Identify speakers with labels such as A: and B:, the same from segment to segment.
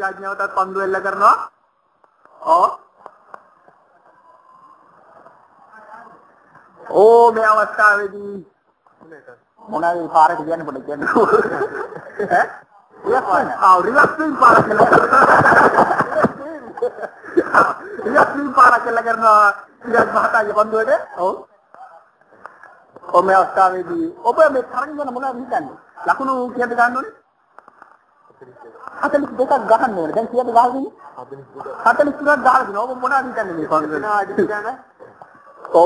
A: රාජ්‍යවතත් පන්දු එල්ල කරනවා. ඔව්. ඕ මේ අවස්ථාවේදී මොනවාද පාරට කියන්නේ පොඩ්ඩක් කියන්න. ඈ? රිවර්ස් ස්විං පාර කියලා. රිවර්ස් ස්විං පාර කියලා කරනවා. ඉතින් මහතාගේ පන්දුවට. ඔව්. මේ අවස්ථාවේදී ඔබ මේ තරග වෙන මොනවද හිතන්නේ? ලකුණු කීයද ගන්න ඕනේ? 42ක් ගහන්න ඕනේ. දැන් කීයද ගහන්නේ? 43ක් ගහගෙන. ඔබ මොනවද හිතන්නේ මේ පන්දුවට?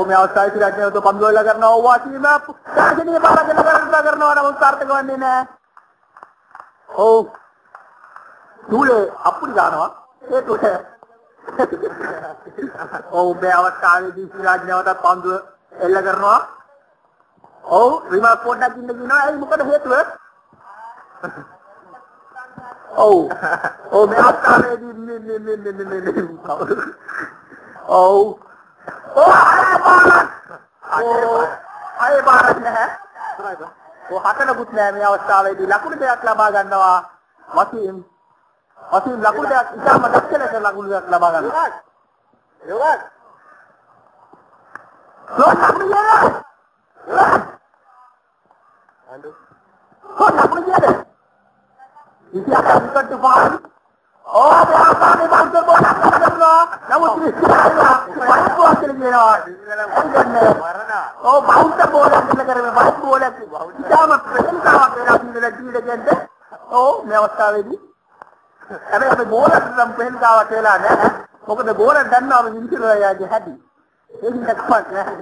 A: මේ අවස්ථාවේදී රාජ්‍යවත පන්දු වෙලා කරනවා. ඔව් වාසීම තාක්ෂණීය පාර කරනවා නමුත් සාර්ථක වෙන්නේ නැහැ. ඔව්. තුලේ අපුඩි ගන්නවා. ඒ තුලේ. මේ අවස්ථාවේදී රාජ්‍යවත පන්දු එල්ල කරනවා. ඔව් රිවර්ස් පොඩ්ඩක් ඉන්න කියනවා. ඒ මොකද හේතුව? මේ අවස්ථාවේදී අය බාරක් නැහැ. හතරකුත් නැහැ මේ අවස්ථාවේදී ලකුණු දෙකක් ලබා ගන්නවා. වසීම් ලකුණු දෙකක් ඉතාම දක්ෂ ලකුණු දෙකක් ලබා ගන්නවා. යෝගක්. ලකුණු දෙකක්. ලකුණු දෙකක්. ඉතින් අකට පාන. මේ බාන්තර බෝල කරනවා. නමුත් බාන්තර බෝල කරන්නේ බාන්තර බෝල ඉතාම ප්‍රතිකාවක් වෙනවා කියලා ජීවිතෙන්ද. මේ අවස්ථාවේදී හැබැයි අපි බෝලට නම් ප්‍රතිකාවක් වෙලා නැහැ. මොකද බෝල දන්නවා මිනිස්සුන්ගේ හැටි. ඒක නිකක්වත් නැහැ.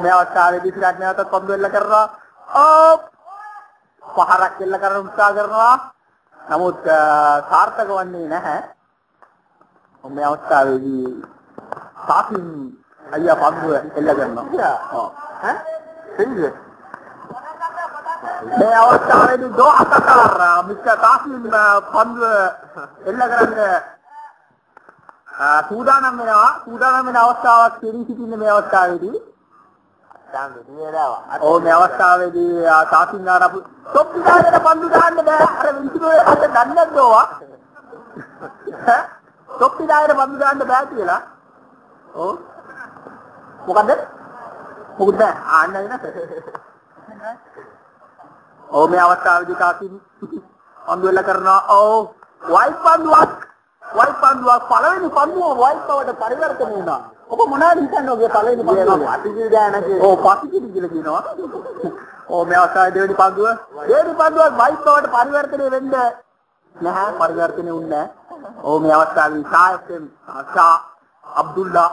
A: මේ අවස්ථාවේදී රාජ්‍යවතත් පන්දු එල්ල කරනවා. පහරක් එල්ල කරන්න උත්සාහ කරනවා. නමුත් සාර්ථක වන්නේ නැහැ. මේ අවස්ථාවේදී තාකින් අයියා පන්දු එල්ල කරනවා. මේ අවස්ථාවේදී දෝහකතර මිස්ටර් තාකින් පන්දු එල්ල කරන්න සූදානම් වෙන අවස්ථාවක් තිරී සිටින මේ අවස්ථාවේදී මේ අවස්ථාවේදී තාකින් ආරපු තොප්පිදාගෙන පන්දු දාන්න බෑ. අර වින්තිරේ අත දන්නේ නැද්දෝවා? තොප්පිදාගෙන පන්දු දාන්න බෑ කියලා. මොකද? මොකද ආන්න නේද? මේ අවස්ථාවේදී තාකින් පන්දු එල්ල කරනවා. වයිට් පන්දුවක් පළවෙනි පන්දුව වයිට් බවට පරිවර්තනය වුණා. ඔබ මොනවද හිතන්නේ ඔගේ පළවෙනි පන්දුව? පටිගිරි දානකේ. පටිගිරි කියලා කියනවා. මේ අවස්ථාවේ දෙවෙනි පන්දුව වයිට් බවට පරිවර්තනය වෙන්න නැහැ. පරිවර්තනය වුණේ නැහැ. මේ අවස්ථාවේ ෂා අබ්දුල්ලා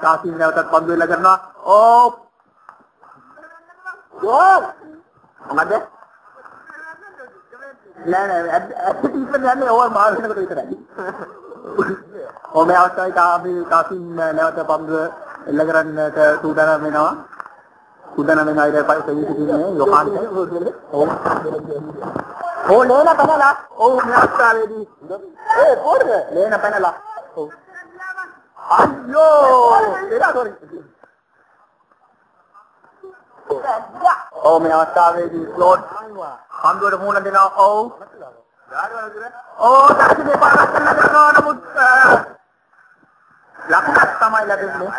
A: තාකින් නැවතත් පන්දු එල්ල කරනවා. මොකද? නෑ ඇත්තට ඉස්සෙල්ලා ඕව මාර වෙනකොට විතරයි. මේ අවස්ථාවේ තාකින් නැවත පන්දු එල්ල කරන්නට සූදානම් වෙනවා. සූදානම් වෙන අය පස්සේ ඉන්නේ යොකාන්ට. ලේන පැනලා. මේ අවස්ථාවේදී පොඩ ලේන පැනලා. අයියෝ එලා සෝරි. මේ අවස්ථාවේදී ස්ලෝට් පන්දුවට මුහුණ දෙනවා. දැක්කේ පාරක් කරනවා. නමුත් ලකුණක් තමයි ලැබෙන්නේ.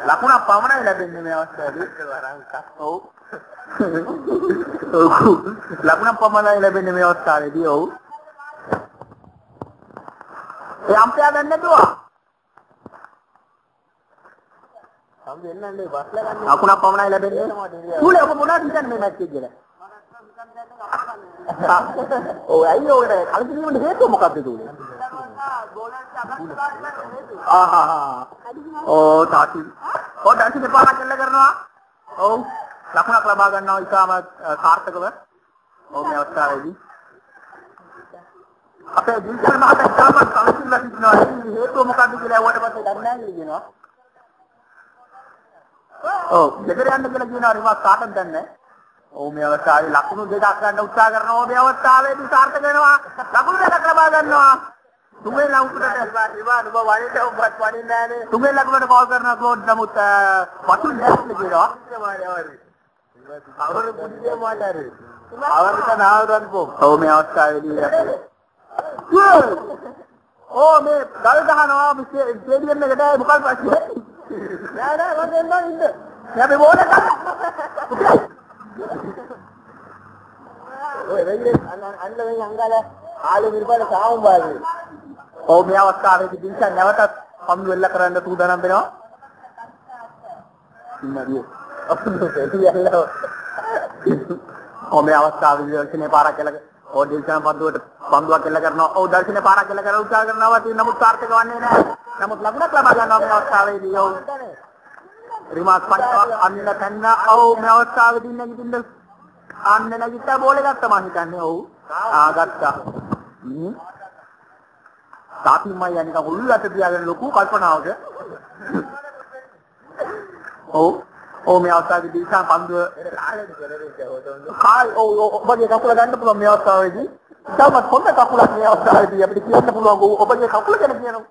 A: ලකුණක් පමණයි ලැබෙන්නේ මේ අවස්ථාවේදී. ලකුණක් පමණයි ලැබෙන්නේ මේ අවස්ථාවේදී. අම්පයා දන්නේ නැතුවා. ලකුණක් පමණයි ලැබෙන්නේ. තුලේ ඔබ මොනවද හිතන්නේ මේ මැච් එක ගැන? අයියෝ ඔකට කලින් හේතුව මොකක්ද තුලේ? තාකින්. තාකින් දෙපාරක් එල්ල කරනවා. ලකුණක් ලබා ගන්නවා ඉතාම සාර්ථකව. මේ අවස්ථාවේදී අපේ දිල්ෂන් මහතා ඉතාම සමසිල්ලා සිටිනවා. හේතුව මොකක්ද කියලා ඇහුවට පස්සේ දන්නේ නැහැ කියනවා. දෙකර යන්න කියලා කියනවා. රිවර්ස් කාටද දන්නේ නැහැ. මේ අවස්ථාවේ ලකුණු දෙකක් ගන්න උත්සාහ කරනවා. මේ අවස්ථාවේදී සාර්ථක වෙනවා. ලකුණු දෙකක් ලබා ගන්නවා. තුන්වෙනි ලකුණට ඉවාන් ඔබ වනිට ඔබත් වනින්නේ නැනේ. තුන්වෙනි ලකුණට කෝල් කරනවා ක්ලෝඩ්. නමුත් වතුන් දැක්කේ කියනවා. අවර පුඩිය මාටාරේ. අවරට නාවරන් පොම්. ඔව් මේ අවස්ථාවේදී මේ ගල් ගහනවා මේ ස්ටේඩියම් එකට මොකක්ද පස්සේ? නෑ මම දෙන්නම් ඉන්න. අපි බෝල ගන්න. ඔය වෙන්නේ අන්න මේ අංගල ආලු මිරිපල සාවුම් බාගේ. ඔව් මේ අවස්ථාවේදී දින්සන් නැවතත් පම්දු වෙල්ල කරන්න සූදානම් වෙනවා. ඉන්නදී. මේ අවස්ථාවේදී දර්ශනේ පාරක් කියලා දින්සන් පන්දුවක් එල්ල කරනවා. ඔව් දර්ශනේ පාරක් එල්ල කරලා උත්සාහ කරනවා. නමුත් සාර්ථක වන්නේ නැහැ. නමුත් ලකුණක් ලබා ගන්නවා මේ අවස්ථාවේදී. ඔව් රිමාස් පන්දුවක් අන්න තැන්න. ඔව් මේ අවස්ථාවේදී නැගිටින්න අන්න නැගිට්ටා බෝලේ ගත්තා මං හිතන්නේ. ඔව් ගත්තා. තාපිමයි යන්නේ උල්ලට තියාගෙන ලොකු කල්පනාවක. ඔව් මේ අවස්ථාවේදී දිසා පන්දුව ඔබගේ කකුල ගන්න පුළුවන් මේ අවස්ථාවේදී. ඉතාමත් හොඳ කකුලක් මේ අවස්ථාවේදී අපිට කියන්න පුළුවන් ඔබගේ කකුල ගැන කියනවා.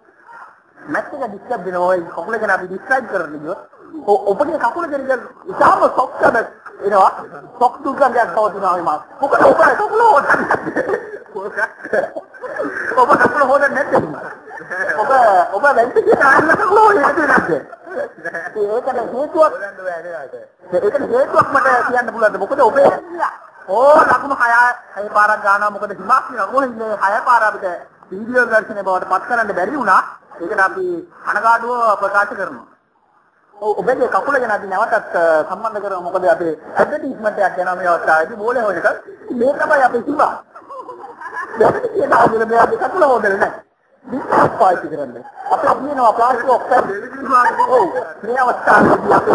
A: මැච් එක ඩිස්ටර්බ් වෙනවා. ඒ කකුල ගැන අපි ඩිස්ක්‍රයිබ් කරන්න ගියොත් ඔබගේ කකුල ගැන ඉතාම සොක්කද එනවා. සොක් දුර්ගන්ධයක් තවතිනවා මේ මාස්. මොකද ඔබ කකුල හොදන්නේ. ඔබ කකුල හොදන්නේ නැද්ද? ඔබ වැන්ති කියන අන්න කකුල හොදන්නේ නැද්ද? ඒකට හේතුවක් මට කියන්න පුළුවන්ද? මොකද ඔබේ ලකුණු 6 පාරක් ගන්නවා. මොකද හිමාස්නි නගෝනේ 6 පාර අපිට වීඩියෝ දර්ශනය බවට පත් කරන්න බැරි වුණා. ඒකට අපි අනගාඩුව ප්‍රකාශ කරනවා. ඔබගේ කකුල ගැන අපි නැවතත් සම්බන්ධ කරමු. මොකද අපේ ඇඩ්වර්ටයිස්මන්ට් එකක් යනවා මේ අවස්ථාවේදී බෝලේ හොයන එක. මේ තමයි අපි කිව්වා. දැන් කියන ආදින මේ අපි කකුල හොදන්නේ නැහැ. විශ්වාස පාවිච්චි කරන්නේ. අපි කියනවා ප්ලාස්ටික් ඔක්සයිඩ් මේ අවස්ථාවේදී අපි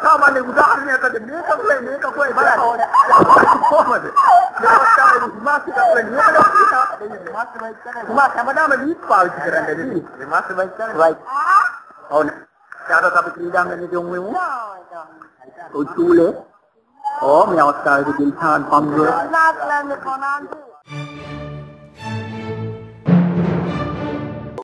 A: සාමාන්‍ය උදාහරණයකට මේ කකුලේ බලන්න ඕනේ. කොහොමද? මේ අවස්ථාවේදී මාස්ටර් කකුලේ නියමද හැමදාම ලීඩ් පාවිච්චි කරන්නේ නේ. මේ මාස්ටර් බයික් කරන්නේ රයිට්. ඕනේ. ඊට අපි ක්‍රීඩාංගණයට යමු වෙමු. උතුලේ මේ අවස්ථාවේදී දිල්හාන් පන්දුව